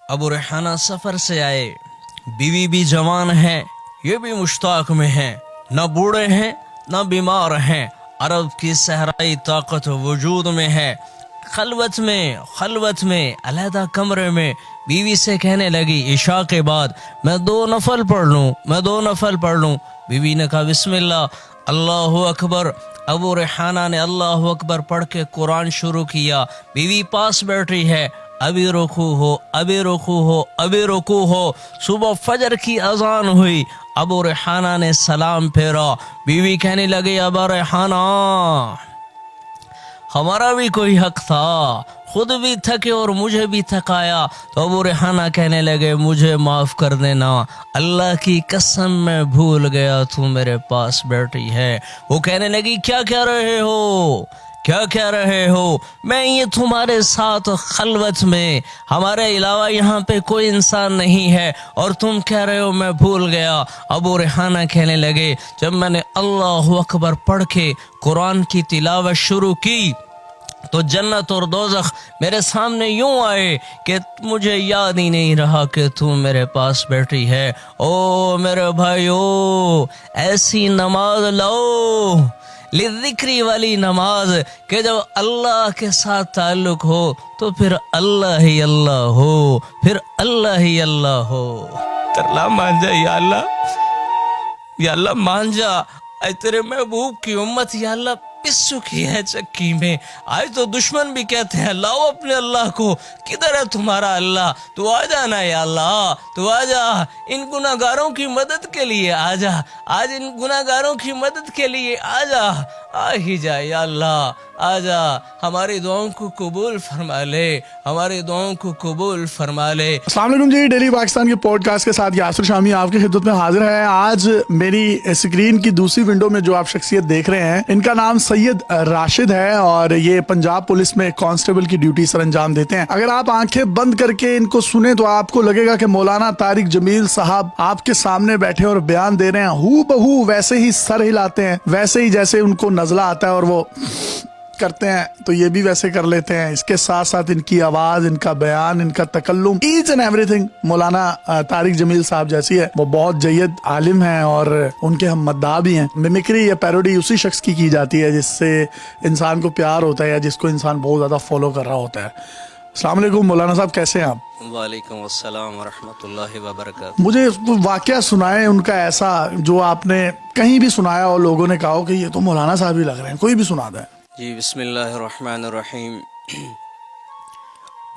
ابو ریحانہ سفر سے آئے، بیوی بھی جوان ہے، یہ بھی مشتاق میں ہیں، نہ بوڑھے ہیں نہ بیمار ہیں، عرب کی صحرائی طاقت وجود میں ہے۔ خلوت میں علیحدہ کمرے میں بیوی سے کہنے لگی عشاء کے بعد میں 2 نفل پڑھ لوں۔ بیوی نے کہا بسم اللہ، اللہ اکبر۔ ابو ریحانہ نے اللہ اکبر پڑھ کے قرآن شروع کیا، بیوی پاس بیٹھی ہے، ابھی رکوع ہو۔ صبح فجر کی اذان ہوئی، ابو ریحانہ نے سلام پھیرا، بیوی کہنے لگی ابا ریحانہ ہمارا بھی کوئی حق تھا، خود بھی تھکے اور مجھے بھی تھکایا۔ تو ابو ریحانہ کہنے لگے مجھے معاف کر دینا، اللہ کی قسم میں بھول گیا تو میرے پاس بیٹھی ہے۔ وہ کہنے لگی کیا کہہ رہے ہو؟ میں یہ تمہارے ساتھ خلوت میں، ہمارے علاوہ یہاں پہ کوئی انسان نہیں ہے اور تم کہہ رہے ہو میں بھول گیا۔ ابو ریحانہ کہنے لگے جب میں نے اللہ اکبر پڑھ کے قرآن کی تلاوت شروع کی تو جنت اور دوزخ میرے سامنے یوں آئے کہ مجھے یاد ہی نہیں رہا کہ تو میرے پاس بیٹھی ہے۔ او میرے بھائیو، ایسی نماز لاؤ، لذکری والی نماز کہ جب اللہ کے ساتھ تعلق ہو تو پھر اللہ ہی اللہ ہو، ترلا مان جا یا اللہ مان جا، اے تیرے محبوب کی امت یا اللہ پس چکی ہے چکی میں۔ آج تو دشمن بھی کہتے ہیں لاؤ اپنے اللہ کو، کدھر ہے تمہارا اللہ؟ تو آ جانا یا اللہ، تو آ جا، ان گناہگاروں کی مدد کے لیے آ جا، آج ان گناہگاروں کی مدد کے لیے آ جا، آ ہی جا یا اللہ، آ جا، ہماری دعاؤں کو قبول فرما لے۔ السلام علیکم جی، ڈیلی پاکستان کے پوڈ کاسٹ کے ساتھ یاسر شامی آپ کی خدمت میں حاضر ہے۔ آج میری اسکرین کی دوسری ونڈو میں جو آپ شخصیت دیکھ رہے ہیں، ان کا نام سید راشد ہے اور یہ پنجاب پولیس میں کانسٹیبل کی ڈیوٹی سر انجام دیتے ہیں۔ اگر آپ آنکھیں بند کر کے ان کو سنیں تو آپ کو لگے گا کہ مولانا طارق جمیل صاحب آپ کے سامنے بیٹھے اور بیان دے رہے ہیں، ہو بہو ویسے ہی سر ہلاتے ہیں، ویسے ہی جیسے ان کو نزلہ آتا ہے اور وہ کرتے ہیں تو یہ بھی ویسے کر لیتے ہیں۔ اس کے ساتھ ساتھ ان کی آواز، ان کا بیان، ان کا تکلم، ایچ اینڈ ایوری تھنگ مولانا طارق جمیل صاحب جیسی ہے۔ وہ بہت جید عالم ہیں اور ان کے ہم مداح بھی ہیں۔ میمکری یا پیروڈی اسی شخص کی جاتی ہے جس سے انسان کو پیار ہوتا ہے یا جس کو انسان بہت زیادہ فالو کر رہا ہوتا ہے۔ السلام علیکم مولانا صاحب، کیسے ہیں آپ؟ وعلیکم السلام ورحمۃ اللہ وبرکاتہ۔ مجھے واقعہ سنائیں ان کا ایسا جو آپ نے کہیں بھی سنایا اور لوگوں نے کہا ہو کہ یہ تو مولانا صاحب ہی لگ رہے ہیں، کوئی بھی سنا دیں۔ جی بسم اللہ الرحمن الرحیم۔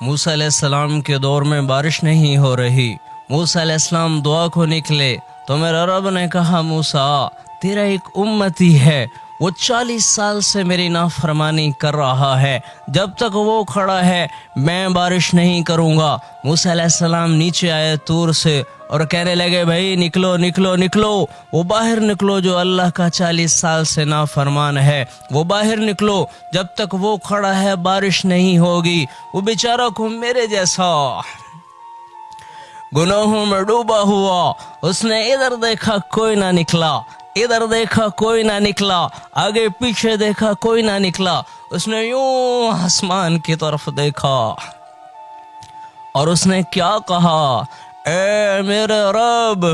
موسیٰ علیہ السلام کے دور میں بارش نہیں ہو رہی، موسیٰ علیہ السلام دعا کو نکلے تو میرا رب نے کہا موسیٰ تیرا ایک امتی ہے، وہ 40 سال سے میری نافرمانی کر رہا ہے، جب تک وہ کھڑا ہے میں بارش نہیں کروں گا۔ موسیٰ علیہ السلام نیچے آئے طور سے اور کہنے لگے بھائی نکلو، وہ باہر نکلو جو اللہ کا 40 سال سے نافرمان ہے، وہ باہر نکلو، جب تک وہ کھڑا ہے بارش نہیں ہوگی۔ وہ بیچارہ کو میرے جیسا گناہوں میں ڈوبا ہوا، اس نے ادھر دیکھا کوئی نہ نکلا، ادھر دیکھا کوئی نہ نکلا، آگے پیچھے دیکھا کوئی نہ نکلا، اس نے یوں آسمان کی طرف دیکھا اور اس نے کیا کہا، اے میرے رب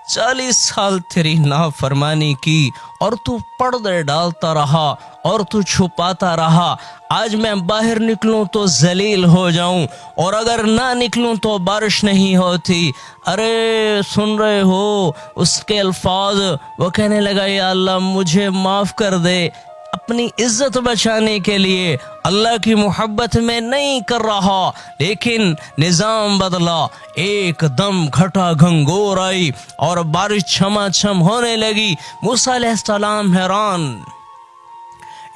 40 سال تیری نافرمانی کی اور تو پردے ڈالتا رہا اور تو چھپاتا رہا، آج میں باہر نکلوں تو ذلیل ہو جاؤں اور اگر نہ نکلوں تو بارش نہیں ہوتی۔ ارے سن رہے ہو اس کے الفاظ؟ وہ کہنے لگا یا اللہ مجھے معاف کر دے، اپنی عزت بچانے کے لیے اللہ کی محبت میں نہیں کر رہا، لیکن نظام بدلا، ایک دم گھٹا گھنگور آئی اور بارش چھما چھم ہونے لگی۔ موسیٰ علیہ السلام حیران،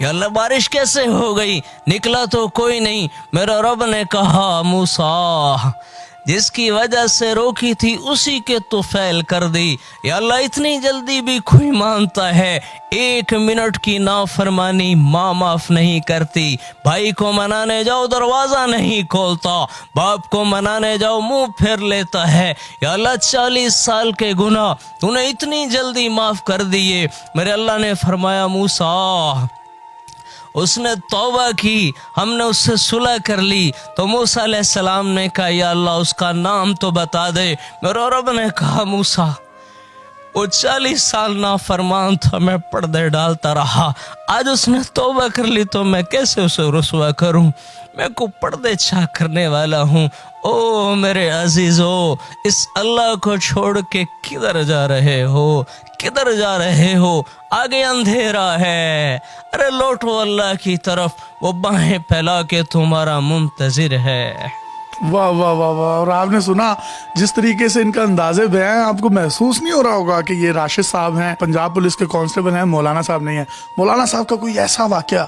یا اللہ بارش کیسے ہو گئی؟ نکلا تو کوئی نہیں۔ میرا رب نے کہا موسیٰ جس کی وجہ سے روکی تھی اسی کے تو فعل کر دی۔ یا اللہ اتنی جلدی بھی کوئی مانتا ہے؟ 1 منٹ کی نافرمانی ماں معاف نہیں کرتی، بھائی کو منانے جاؤ دروازہ نہیں کھولتا، باپ کو منانے جاؤ منہ پھیر لیتا ہے۔ یا اللہ 40 سال کے گناہ تو نے اتنی جلدی معاف کر دیے۔ میرے اللہ نے فرمایا موسیٰ اس نے توبہ کی, ہم نے اس سے صلح کر لی. تو موسیٰ علیہ السلام نے کہا یا اللہ اس کا نام تو بتا دے. میرے رب نے کہا موسیٰ وہ 40 سال نافرمان تھا, میں پردے ڈالتا رہا, آج اس نے توبہ کر لی تو میں کیسے اسے رسوا کروں, میں کو پردے چھا کرنے والا ہوں. او میرے عزیزو, اس اللہ کو چھوڑ کے کدھر جا رہے ہو, کدھر جا رہے ہو؟ آگے اندھیرا ہے, ارے لوٹو اللہ کی طرف, وہ باہیں پھیلا کے تمہارا منتظر ہے. واہ واہ واہ واہ. اور آپ نے سنا جس طریقے سے ان کا انداز بیان ہے, آپ کو محسوس نہیں ہو رہا ہوگا کہ یہ راشد صاحب ہیں, پنجاب پولیس کے کانسٹیبل ہیں, مولانا صاحب نہیں ہیں. مولانا صاحب کا کوئی ایسا واقعہ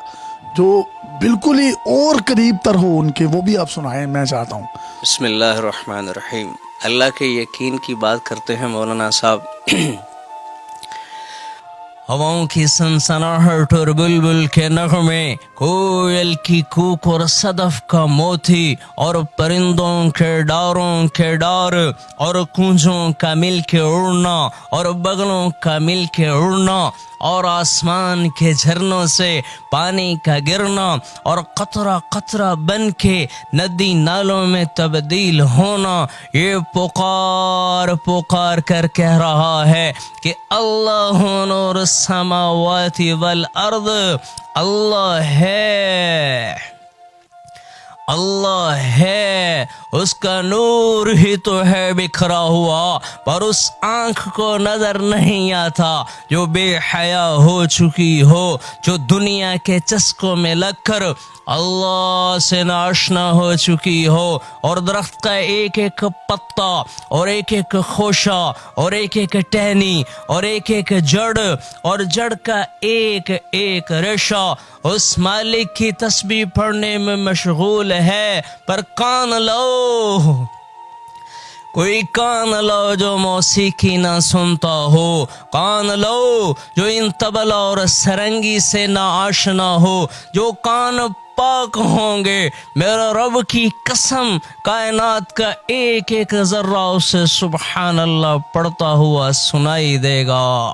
جو بالکل ہی اور قریب تر ہو ان کے, وہ بھی آپ سنائیں, میں چاہتا ہوں. بسم اللہ الرحمن الرحیم. اللہ کے یقین کی بات کرتے ہیں مولانا صاحب. ہواؤں کی سنسناہٹ اور بلبل کے نغمے, کوئل کی کوک اور صدف کا موتی, اور پرندوں کے ڈاروں کے ڈار, اور کونجوں کا مل کے اڑنا, اور بغلوں کا مل کے اڑنا, اور آسمان کے جھرنوں سے پانی کا گرنا, اور قطرہ قطرہ بن کے ندی نالوں میں تبدیل ہونا, یہ پکار پکار کر کہہ رہا ہے کہ اللہ نور السماوات والارض, اللہ ہے, اللہ ہے, اس کا نور ہی تو ہے بکھرا ہوا, پر اس آنکھ کو نظر نہیں آتا جو بے حیا ہو چکی ہو, جو دنیا کے چسکوں میں لگ کر اللہ سے ناشنا ہو چکی ہو, اور درخت کا ایک ایک پتا, اور ایک ایک خوشہ, اور ایک ایک ٹہنی, اور ایک ایک جڑ, اور جڑ کا ایک ایک ریشہ اس مالک کی تسبیح پڑھنے میں مشغول ہے. پر کان لو, کوئی کان لو جو موسیقی نہ سنتا ہو, کان لو جو ان طبلہ اور سرنگی سے نہ آشنا ہو, جو کان پاک ہوں گے, میرا رب کی قسم کائنات کا ایک ایک ذرہ اسے سبحان اللہ پڑھتا ہوا سنائی دے گا.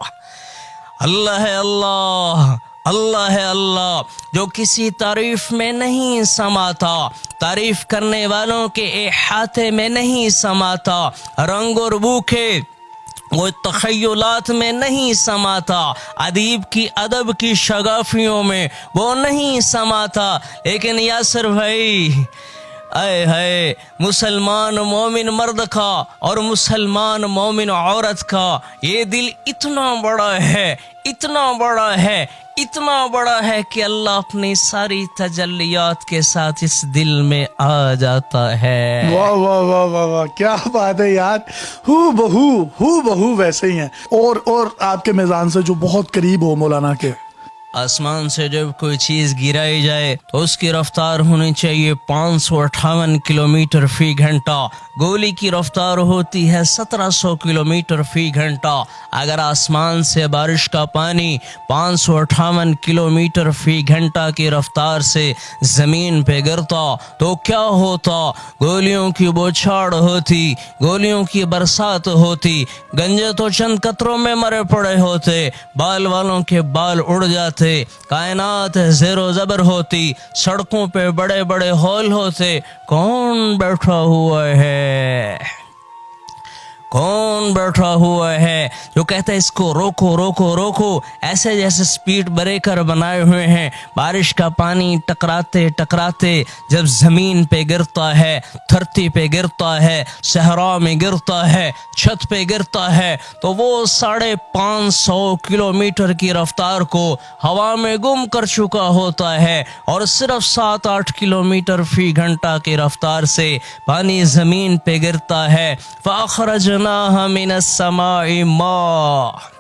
اللہ ہے اللہ, اللہ ہے اللہ, جو کسی تعریف میں نہیں سماتا, تعریف کرنے والوں کے احاطے میں نہیں سماتا, رنگ اور بو کے وہ تخیلات میں نہیں سماتا, ادیب کی ادب کی شگافیوں میں وہ نہیں سماتا. لیکن یاسر بھائی, اے ہے مسلمان مومن مرد کا اور مسلمان مومن عورت کا یہ دل اتنا بڑا ہے, اتنا بڑا ہے, اتنا بڑا ہے کہ اللہ اپنی ساری تجلیات کے ساتھ اس دل میں آ جاتا ہے. واہ واہ واہ واہ واہ, کیا بات ہے یار, ہو بہو ویسے ہی ہیں. اور آپ کے میزان سے جو بہت قریب ہو مولانا کے, آسمان سے جب کوئی چیز گرائی جائے تو اس کی رفتار ہونی چاہیے 558 کلومیٹر فی گھنٹہ. گولی کی رفتار ہوتی ہے 1700 کلومیٹر فی گھنٹہ. اگر آسمان سے بارش کا پانی 558 کلومیٹر فی گھنٹہ کی رفتار سے زمین پہ گرتا تو کیا ہوتا؟ گولیوں کی بوچھاڑ ہوتی, گولیوں کی برسات ہوتی, گنجے تو چند قطروں میں مرے پڑے ہوتے, بال والوں کے بال اڑ جاتے, کائنات زیر و زبر ہوتی, سڑکوں پہ بڑے بڑے ہول ہوتے. کون بیٹھا ہوا ہے, کون بیٹھا ہوا ہے جو کہتا ہے اس کو روکو روکو روکو؟ ایسے جیسے سپیڈ بریکر بنائے ہوئے ہیں. بارش کا پانی ٹکراتے ٹکراتے جب زمین پہ گرتا ہے, دھرتی پہ گرتا ہے, صحرا میں گرتا ہے, چھت پہ گرتا ہے, تو وہ 550 کلومیٹر کی رفتار کو ہوا میں گم کر چکا ہوتا ہے, اور صرف 7-8 کلومیٹر فی گھنٹہ کی رفتار سے پانی زمین پہ گرتا ہے. فَأَخْرَجْنَاهَا مِنَ السَّمَاءِ مَاءً,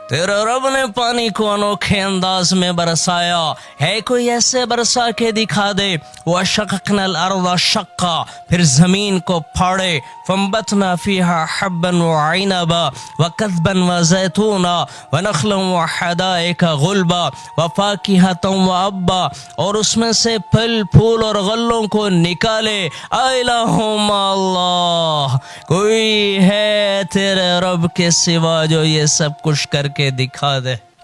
تیرے رب نے پانی کو انوکھے انداز میں برسایا. ہے کوئی ایسے برسا کے دکھا دے. وَشَقَقْنَا الْأَرْضَ شَقًّا, پھر زمین کو پھاڑے. فَانبَتْنَا فِيهَا حَبًّا وَعِنَبًا وَكَذْبًا وَزَيْتُونًا وَنَخْلًا وَحَدَائِقَ غُلْبًا وَفَاكِهَةً وَأَبًّا, اور اس میں سے پھل پھول اور غلوں کو نکالے. الہم اللہ, کوئی ہے تیرے رب کے سوا جو یہ سب کچھ کر کے دکھا دے؟